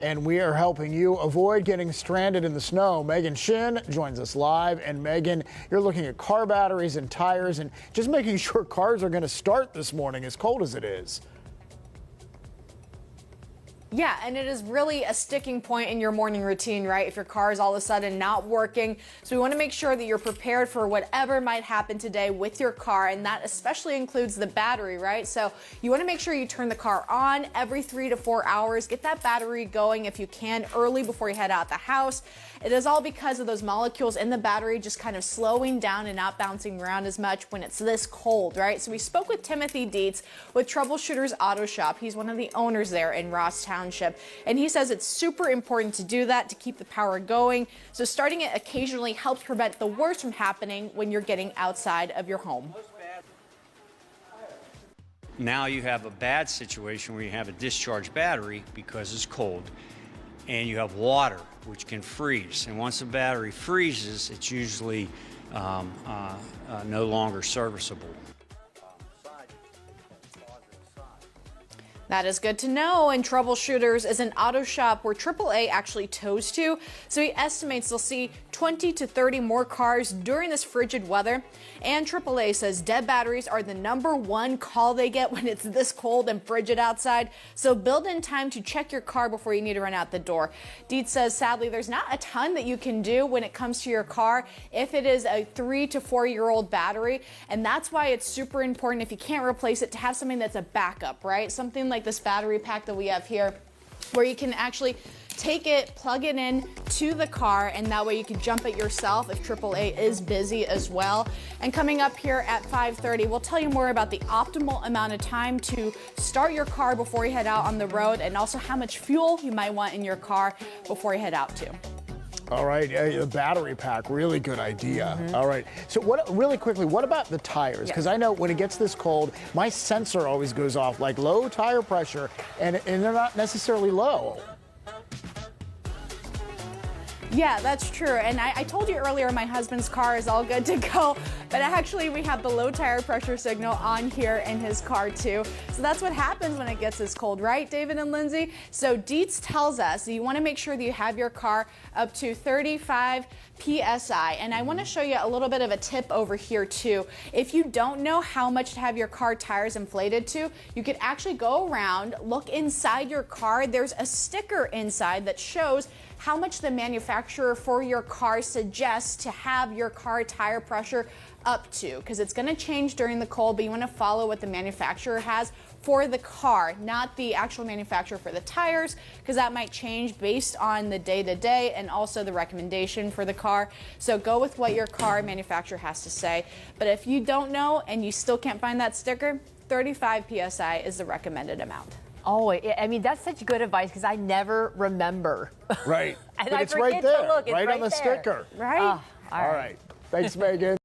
and we are helping you avoid getting stranded in the snow. Megan Shin joins us live. And Megan, you're looking at car batteries and tires and just making sure cars are going to start this morning as cold as it is. Yeah, and it is really a sticking point in your morning routine, right? If your car is all of a sudden not working. So we want to make sure that you're prepared for whatever might happen today with your car, and that especially includes the battery, right? So you want to make sure you turn the car on every 3 to 4 hours. Get that battery going if you can early before you head out the house. It is all because of those molecules in the battery just kind of slowing down and not bouncing around as much when it's this cold, right? So we spoke with Timothy Dietz with Troubleshooters Auto Shop. He's one of the owners there in Ross Township, and he says it's super important to do that to keep the power going. So starting it occasionally helps prevent the worst from happening when you're getting outside of your home. Now you have a bad situation where you have a discharged battery because it's cold, and you have water, which can freeze. And once the battery freezes, it's usually no longer serviceable. That is good to know. And Troubleshooters is an auto shop where AAA actually tows to. So he estimates they'll see 20 to 30 more cars during this frigid weather. And AAA says dead batteries are the #1 call they get when it's this cold and frigid outside. So build in time to check your car before you need to run out the door. Dietz says sadly there's not a ton that you can do when it comes to your car if it is a 3 to 4 year old battery. And that's why it's super important, if you can't replace it, to have something that's a backup, right? Something like this battery pack that we have here, where you can actually take it, plug it in to the car, and that way you can jump it yourself if AAA is busy as well. And coming up here at 5:30, we'll tell you more about the optimal amount of time to start your car before you head out on the road, and also how much fuel you might want in your car before you head out too. All right, a battery pack, really good idea. All right, so really quickly, what about the tires? Because I know when it gets this cold, my sensor always goes off, like low tire pressure, and they're not necessarily low. Yeah, that's true. And I told you earlier my husband's car is all good to go, but actually we have the low tire pressure signal on here in his car too. So that's what happens when it gets this cold, right, David and Lindsay? So Dietz tells us that you want to make sure that you have your car up to 35 PSI. And I want to show you a little bit of a tip over here too. If you don't know how much to have your car tires inflated to, you could actually go around, look inside your car. There's a sticker inside that shows how much the manufacturer for your car suggests to have your car tire pressure up to, because it's going to change during the cold, but you want to follow what the manufacturer has for the car, not the actual manufacturer for the tires, because that might change based on the day-to-day and also the recommendation for the car. So go with what your car manufacturer has to say. But if you don't know and you still can't find that sticker, 35 PSI is the recommended amount. Oh, I mean, that's such good advice because I never remember. Right, And but I it's forget right to there, look. It's right on the there. sticker. Right? Oh, All right, thanks, Megan.